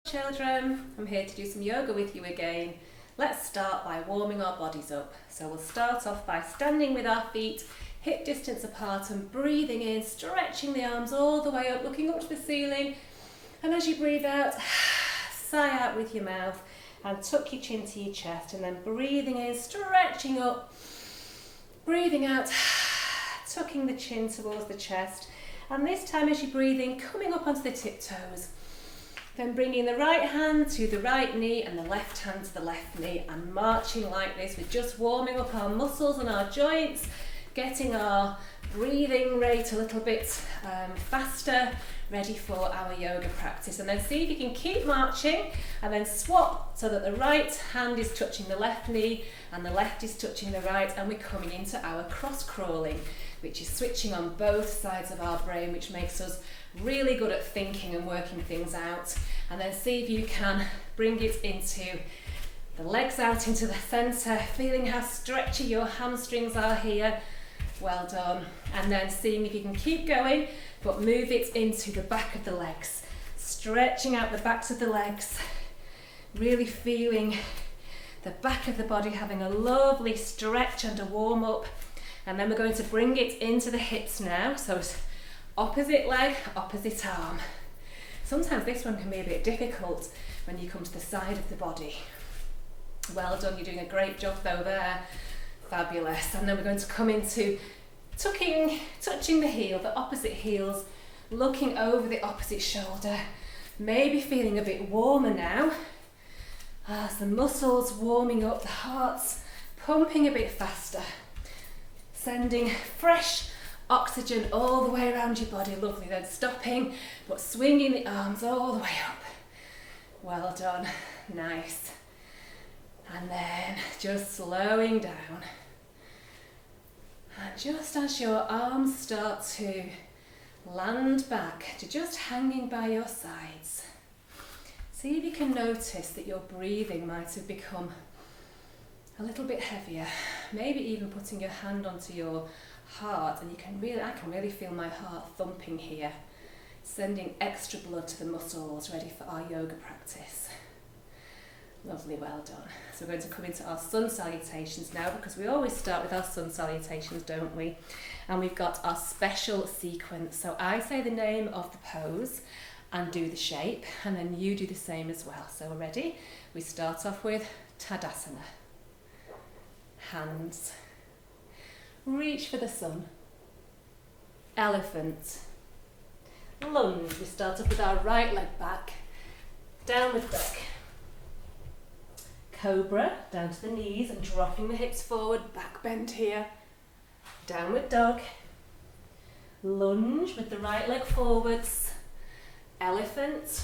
Children, I'm here to do some yoga with you again. Let's start by warming our bodies up. So we'll start off by standing with our feet hip distance apart and breathing in, stretching the arms all the way up, looking up to the ceiling. And as you breathe out, sigh out with your mouth and tuck your chin to your chest, and then breathing in, stretching up, breathing out, tucking the chin towards the chest. And this time as you breathe in, coming up onto the tiptoes. Then bringing the right hand to the right knee and the left hand to the left knee, and marching like this. We're just warming up our muscles and our joints, getting our breathing rate a little bit faster, ready for our yoga practice. And then see if you can keep marching and then swap so that the right hand is touching the left knee and the left is touching the right, and we're coming into our cross crawling, which is switching on both sides of our brain, which makes us really good at thinking and working things out. And then see if you can bring it into the legs out into the centre, feeling how stretchy your hamstrings are here. Well done. And then seeing if you can keep going, but move it into the back of the legs, stretching out the backs of the legs, really feeling the back of the body having a lovely stretch and a warm up. And then we're going to bring it into the hips now. So it's opposite leg, opposite arm. Sometimes this one can be a bit difficult when you come to the side of the body. Well done, you're doing a great job though there. Fabulous. And then we're going to come into touching the heel, the opposite heels, looking over the opposite shoulder, maybe feeling a bit warmer now. As the muscles warming up, the heart's pumping a bit faster, sending fresh oxygen all the way around your body. Lovely. Then stopping, but swinging the arms all the way up. Well done. Nice. And then just slowing down. And just as your arms start to land back to just hanging by your sides, see if you can notice that your breathing might have become a little bit heavier. Maybe even putting your hand onto your heart, and I can really feel my heart thumping here, sending extra blood to the muscles, ready for our yoga practice. Lovely, well done. So we're going to come into our sun salutations now, because we always start with our sun salutations, don't we? And we've got our special sequence. So I say the name of the pose and do the shape, and then you do the same as well. So we're ready? We start off with Tadasana. Hands. Reach for the sun. Elephant. Lunge. We start up with our right leg back. Downward dog. Cobra, down to the knees and dropping the hips forward, back bend here. Downward dog. Lunge with the right leg forwards. Elephant.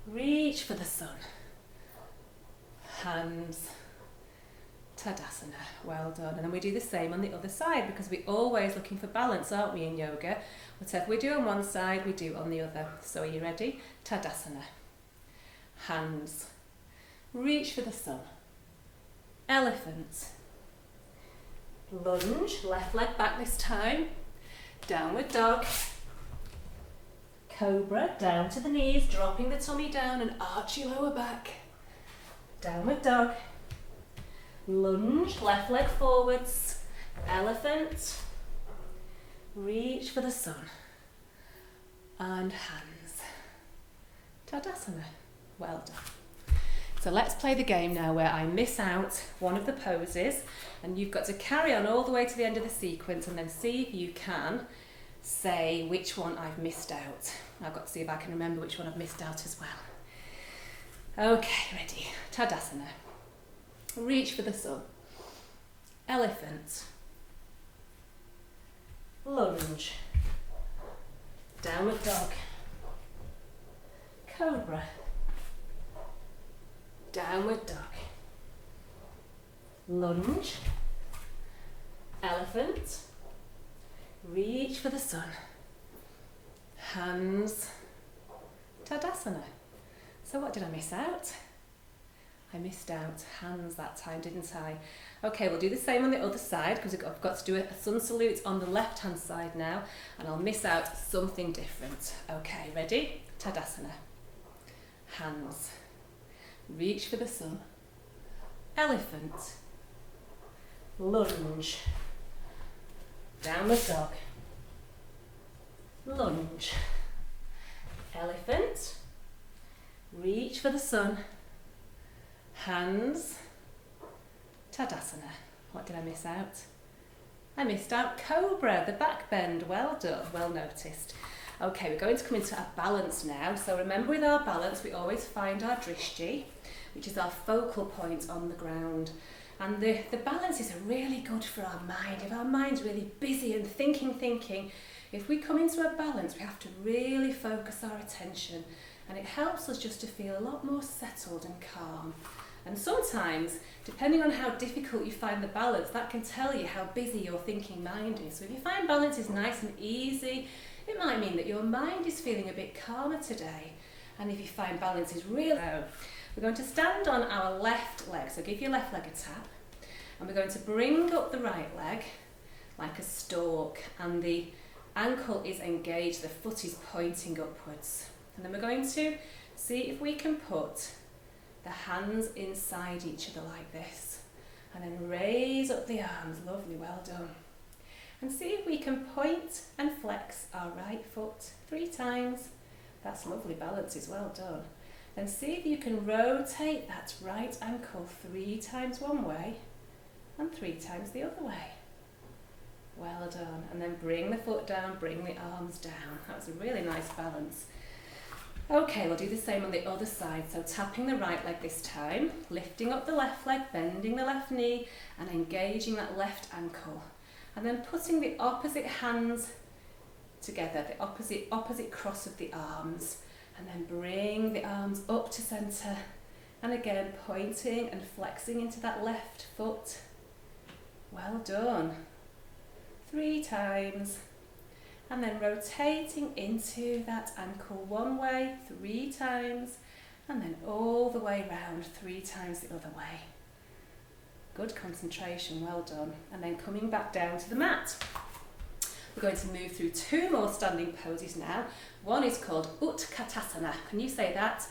Reach for the sun. Hands. Tadasana. Well done. And then we do the same on the other side, because we're always looking for balance, aren't we, in yoga? Whatever we do on one side, we do on the other. So are you ready? Tadasana. Hands. Reach for the sun. Elephant. Lunge, left leg back this time. Downward dog. Cobra, down to the knees, dropping the tummy down and arch your lower back. Downward dog. Lunge, left leg forwards. Elephant. Reach for the sun. And hands. Tadasana. Well done. So let's play the game now where I miss out one of the poses, and you've got to carry on all the way to the end of the sequence and then see if you can say which one I've missed out. I've got to see if I can remember which one I've missed out as well. Okay, ready. Tadasana. Reach for the sun. Elephant. Lunge. Downward dog. Cobra. Downward dog. Lunge. Elephant. Reach for the sun. Hands. Tadasana. So what did I miss out? I missed out hands that time, didn't I? Okay, we'll do the same on the other side, because I've got to do a sun salute on the left hand side now, and I'll miss out something different. Okay, ready? Tadasana. hands. Reach for the sun. Elephant. Lunge. Downward dog. Lunge. Elephant. Reach for the sun. Hands. Tadasana. What did I miss out? I missed out cobra, the back bend. Well done, well noticed. Okay, we're going to come into our balance now. So remember, with our balance, we always find our drishti, which is our focal point on the ground. And the balance is really good for our mind. If our mind's really busy and thinking, if we come into a balance, we have to really focus our attention. And it helps us just to feel a lot more settled and calm. And sometimes, depending on how difficult you find the balance, that can tell you how busy your thinking mind is. So if you find balance is nice and easy, it might mean that your mind is feeling a bit calmer today. And if you find balance is really low, we're going to stand on our left leg. So give your left leg a tap. And we're going to bring up the right leg like a stalk. And the ankle is engaged, the foot is pointing upwards. And then we're going to see if we can put the hands inside each other like this, and then raise up the arms. Lovely, well done. And see if we can point and flex our right foot 3 times. That's lovely, balance is well done. Then see if you can rotate that right ankle 3 times one way and 3 times the other way. Well done. And then bring the foot down, bring the arms down. That's a really nice balance. Okay, we'll do the same on the other side. So tapping the right leg this time, lifting up the left leg, bending the left knee and engaging that left ankle. And then putting the opposite hands together, the opposite cross of the arms. And then bring the arms up to centre. And again, pointing and flexing into that left foot. Well done. 3 times. And then rotating into that ankle one way 3 times, and then all the way round 3 times the other way. Good concentration, well done. And then coming back down to the mat. We're going to move through 2 more standing poses now. One is called Utkatasana. Can you say that?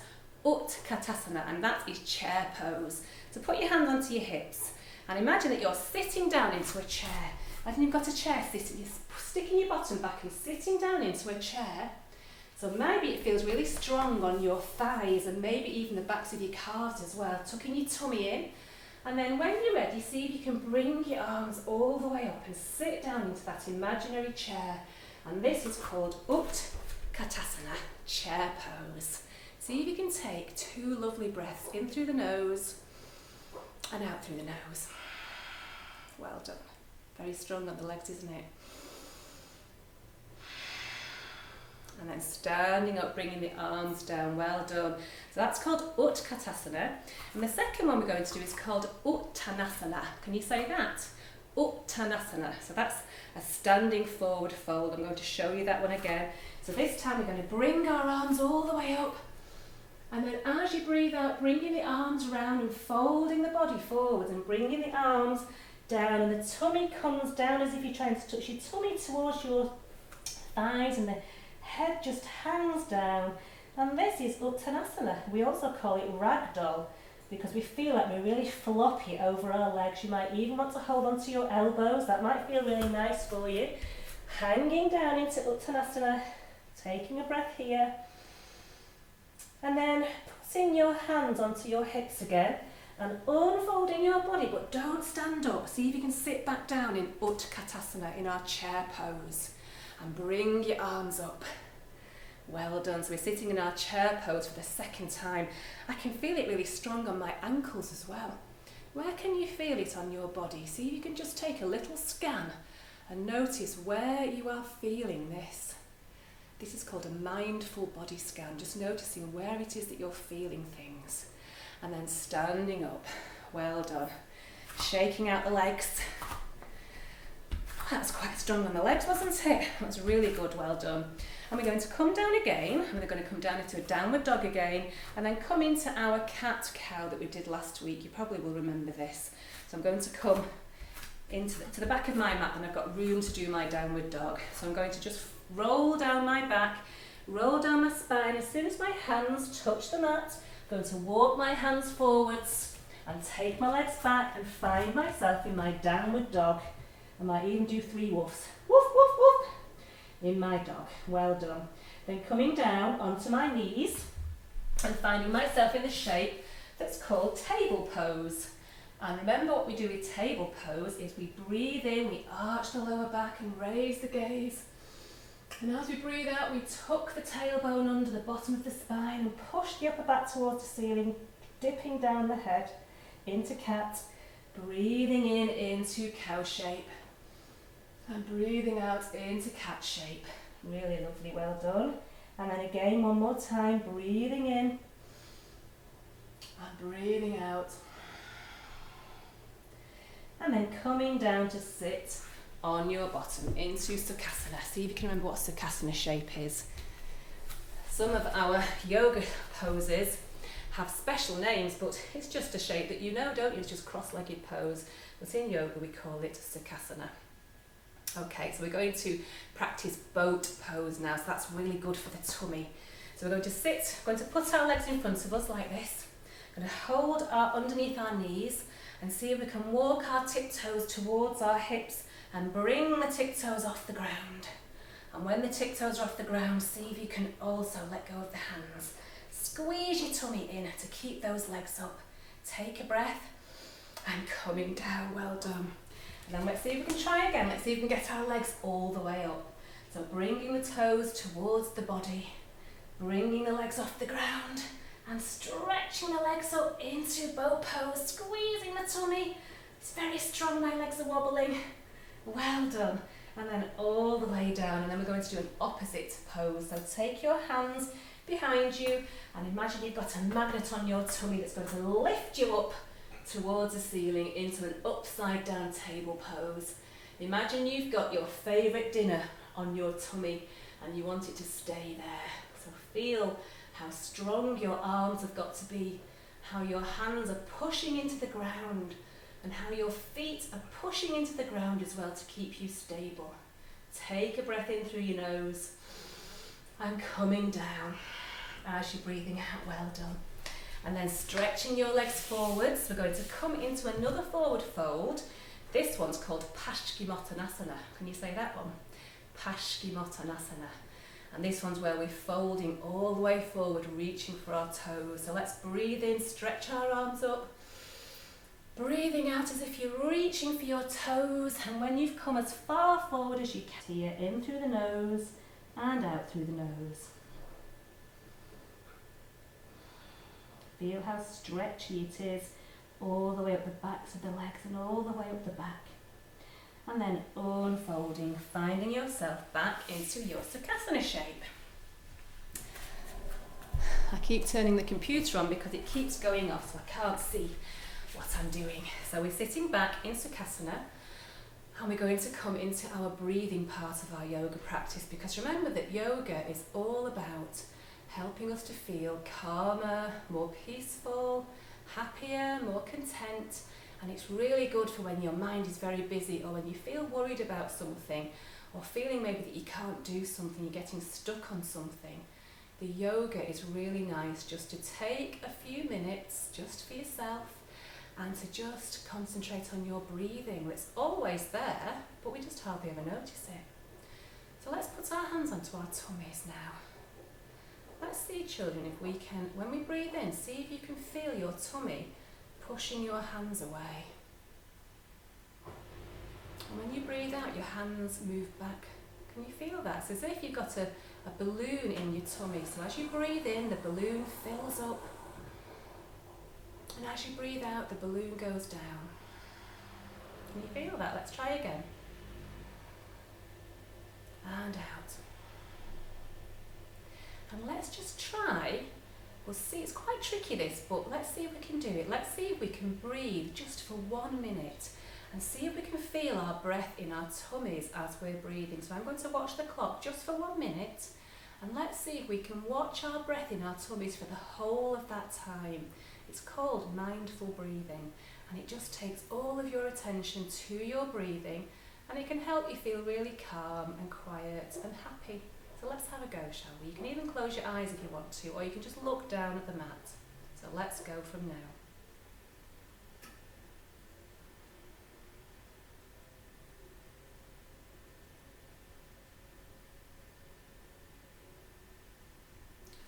Utkatasana, and that is chair pose. So put your hands onto your hips and imagine that you're sitting down into a chair. And you've got a chair sitting, you're sticking your bottom back and sitting down into a chair. So maybe it feels really strong on your thighs and maybe even the backs of your calves as well, tucking your tummy in. And then when you're ready, see if you can bring your arms all the way up and sit down into that imaginary chair. And this is called Utkatasana, chair pose. See if you can take 2 lovely breaths in through the nose and out through the nose. Well done. Very strong on the legs, isn't it? And then standing up, bringing the arms down. Well done. So that's called Utkatasana. And the second one we're going to do is called Uttanasana. Can you say that? Uttanasana. So that's a standing forward fold. I'm going to show you that one again. So this time we're going to bring our arms all the way up. And then as you breathe out, bringing the arms round and folding the body forward and bringing the arms down, and the tummy comes down as if you're trying to touch your tummy towards your thighs, and the head just hangs down. And this is Uttanasana. We also call it ragdoll because we feel like we're really floppy over our legs. You might even want to hold onto your elbows. That might feel really nice for you. Hanging down into Uttanasana, taking a breath here, and then putting your hands onto your hips again and unfolding your body, but don't stand up. See if you can sit back down in Utkatasana, in our chair pose, and bring your arms up. Well done. So we're sitting in our chair pose for the second time. I can feel it really strong on my ankles as well. Where can you feel it on your body? See if you can just take a little scan and notice where you are feeling this. This is called a mindful body scan, just noticing where it is that you're feeling things. And then standing up. Well done. Shaking out the legs. That was quite strong on the legs, wasn't it? That was really good, well done. And we're going to come down again, and we're going to come down into a downward dog again, and then come into our cat-cow that we did last week. You probably will remember this. So I'm going to come to the back of my mat, and I've got room to do my downward dog. So I'm going to just roll down my back, roll down my spine. As soon as my hands touch the mat, I'm going to walk my hands forwards and take my legs back and find myself in my downward dog. I might even do 3 woofs. Woof, woof, woof. In my dog. Well done. Then coming down onto my knees and finding myself in the shape that's called table pose. And remember, what we do with table pose is we breathe in, we arch the lower back and raise the gaze. And as we breathe out, we tuck the tailbone under the bottom of the spine and push the upper back towards the ceiling, dipping down the head into cat, breathing in into cow shape and breathing out into cat shape. Really lovely, well done. And then again, one more time, breathing in and breathing out. And then coming down to sit on your bottom into Sukhasana. See if you can remember what Sukhasana shape is. Some of our yoga poses have special names, but it's just a shape that you know, don't you? It's just cross-legged pose. But in yoga we call it Sukhasana. Okay, so we're going to practice boat pose now, so that's really good for the tummy. So we're going to sit, we're going to put our legs in front of us like this. We're going to hold underneath our knees and see if we can walk our tiptoes towards our hips and bring the tiptoes off the ground. And when the tiptoes are off the ground, see if you can also let go of the hands. Squeeze your tummy in to keep those legs up. Take a breath and coming down, well done. And then let's see if we can try again. Let's see if we can get our legs all the way up. So bringing the toes towards the body, bringing the legs off the ground and stretching the legs up into boat pose, squeezing the tummy. It's very strong, my legs are wobbling. Well done. And then all the way down, and then we're going to do an opposite pose. So take your hands behind you and imagine you've got a magnet on your tummy that's going to lift you up towards the ceiling into an upside down table pose. Imagine you've got your favourite dinner on your tummy and you want it to stay there. So feel how strong your arms have got to be, how your hands are pushing into the ground, and how your feet are pushing into the ground as well to keep you stable. Take a breath in through your nose and coming down as you're breathing out, well done. And then stretching your legs forwards, we're going to come into another forward fold. This one's called Paschimottanasana. Can you say that one? Paschimottanasana. And this one's where we're folding all the way forward, reaching for our toes. So let's breathe in, stretch our arms up. Breathing out as if you're reaching for your toes. And when you've come as far forward as you can, here in through the nose and out through the nose. Feel how stretchy it is all the way up the backs of the legs and all the way up the back. And then unfolding, finding yourself back into your Sukhasana shape. I keep turning the computer on because it keeps going off, so I can't see what I'm doing. So we're sitting back in Sukhasana and we're going to come into our breathing part of our yoga practice, because remember that yoga is all about helping us to feel calmer, more peaceful, happier, more content. And it's really good for when your mind is very busy, or when you feel worried about something, or feeling maybe that you can't do something, you're getting stuck on something. The yoga is really nice just to take a few minutes just for yourself and to just concentrate on your breathing. It's always there, but we just hardly ever notice it. So let's put our hands onto our tummies now. Let's see, children, if we can, when we breathe in, see if you can feel your tummy pushing your hands away. And when you breathe out, your hands move back. Can you feel that? It's as if you've got a balloon in your tummy. So as you breathe in, the balloon fills up. And as you breathe out, the balloon goes down. Can you feel that? Let's try again. And out. And let's just try. We'll see, it's quite tricky this, but let's see if we can do it. Let's see if we can breathe just for 1 minute and see if we can feel our breath in our tummies as we're breathing. So I'm going to watch the clock just for 1 minute, and let's see if we can watch our breath in our tummies for the whole of that time. It's called mindful breathing, and it just takes all of your attention to your breathing, and it can help you feel really calm and quiet and happy. So let's have a go, shall we? You can even close your eyes if you want to, or you can just look down at the mat. So let's go from now.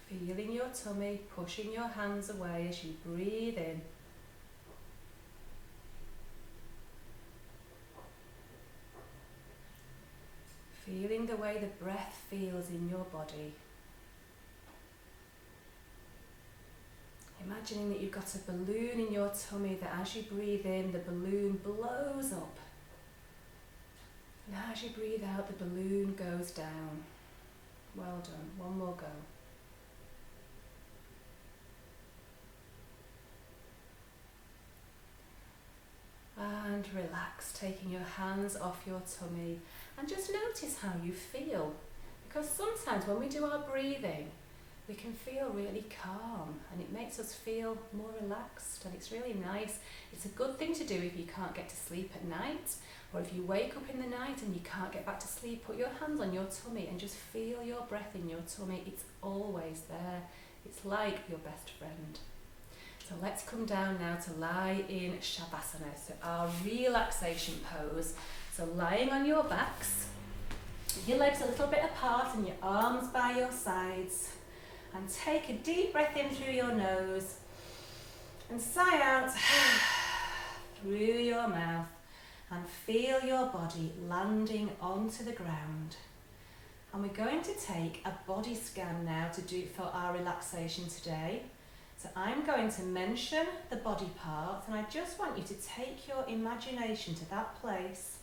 Feeling your tummy, pushing your hands away as you breathe in. Feeling the way the breath feels in your body. Imagining that you've got a balloon in your tummy that as you breathe in, the balloon blows up. And as you breathe out, the balloon goes down. Well done. One more go. And relax, taking your hands off your tummy, and just notice how you feel, because sometimes when we do our breathing we can feel really calm and it makes us feel more relaxed, and it's really nice. It's a good thing to do if you can't get to sleep at night, or if you wake up in the night and you can't get back to sleep. Put your hands on your tummy and just feel your breath in your tummy. It's always there. It's like your best friend. So let's come down now to lie in Shavasana, so our relaxation pose. So lying on your backs, your legs a little bit apart and your arms by your sides. And take a deep breath in through your nose and sigh out through your mouth, and feel your body landing onto the ground. And we're going to take a body scan now to do for our relaxation today. So I'm going to mention the body part, and I just want you to take your imagination to that place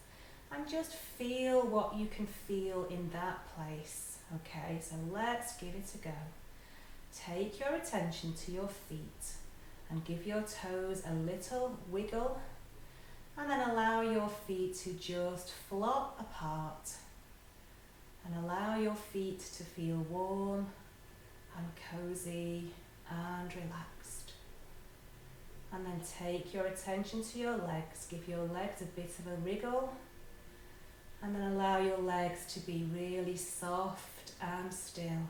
and just feel what you can feel in that place. Okay, so let's give it a go. Take your attention to your feet and give your toes a little wiggle, and then allow your feet to just flop apart, and allow your feet to feel warm and cozy and relaxed. And then take your attention to your legs. Give your legs a bit of a wriggle, and then allow your legs to be really soft and still.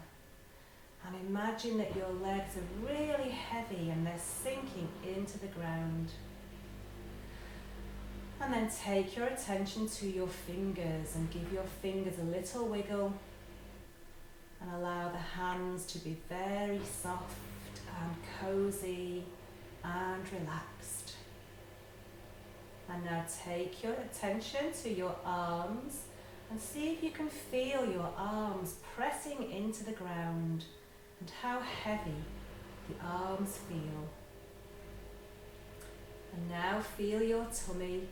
And imagine that your legs are really heavy and they're sinking into the ground. And then take your attention to your fingers and give your fingers a little wiggle, and allow the hands to be very soft and cozy and relaxed. And now take your attention to your arms and see if you can feel your arms pressing into the ground and how heavy the arms feel. And now feel your tummy,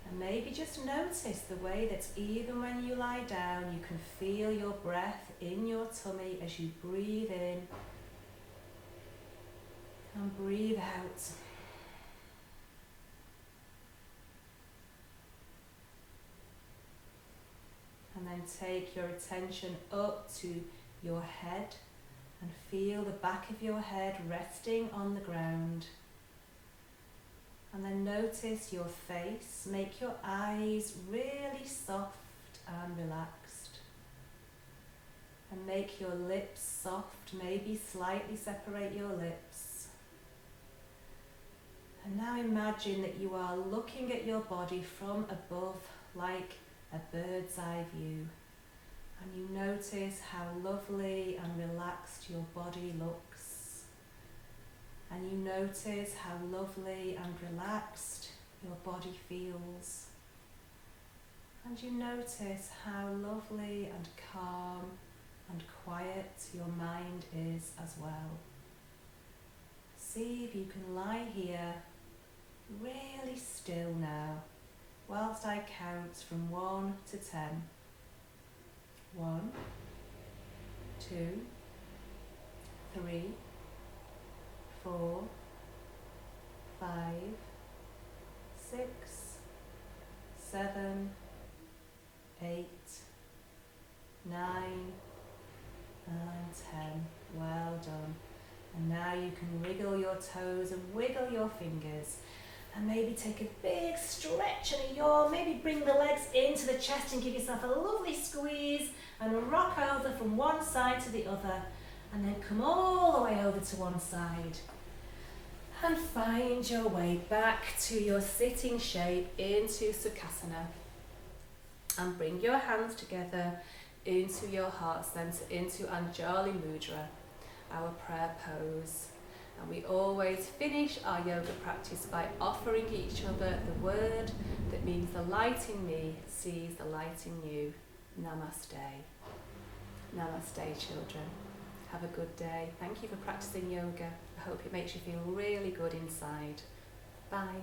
and maybe just notice the way that even when you lie down you can feel your breath in your tummy as you breathe in and breathe out. And then take your attention up to your head and feel the back of your head resting on the ground. And then notice your face. Make your eyes really soft and relaxed. And make your lips soft, maybe slightly separate your lips. And now imagine that you are looking at your body from above like a bird's eye view. And you notice how lovely and relaxed your body looks. And you notice how lovely and relaxed your body feels. And you notice how lovely and calm and quiet your mind is as well. See if you can lie here really still now, whilst I count from 1 to 10. 1, 2, 3, 4, 5, 6, 7, 8, 9, and 10. Well done. And now you can wiggle your toes and wiggle your fingers. And maybe take a big stretch and a yawn. Maybe bring the legs into the chest and give yourself a lovely squeeze and rock over from one side to the other. And then come all the way over to one side. And find your way back to your sitting shape into Sukhasana. And bring your hands together into your heart center, into Anjali Mudra, our prayer pose. And we always finish our yoga practice by offering each other the word that means the light in me sees the light in you. Namaste. Namaste, children. Have a good day. Thank you for practicing yoga. I hope it makes you feel really good inside. Bye.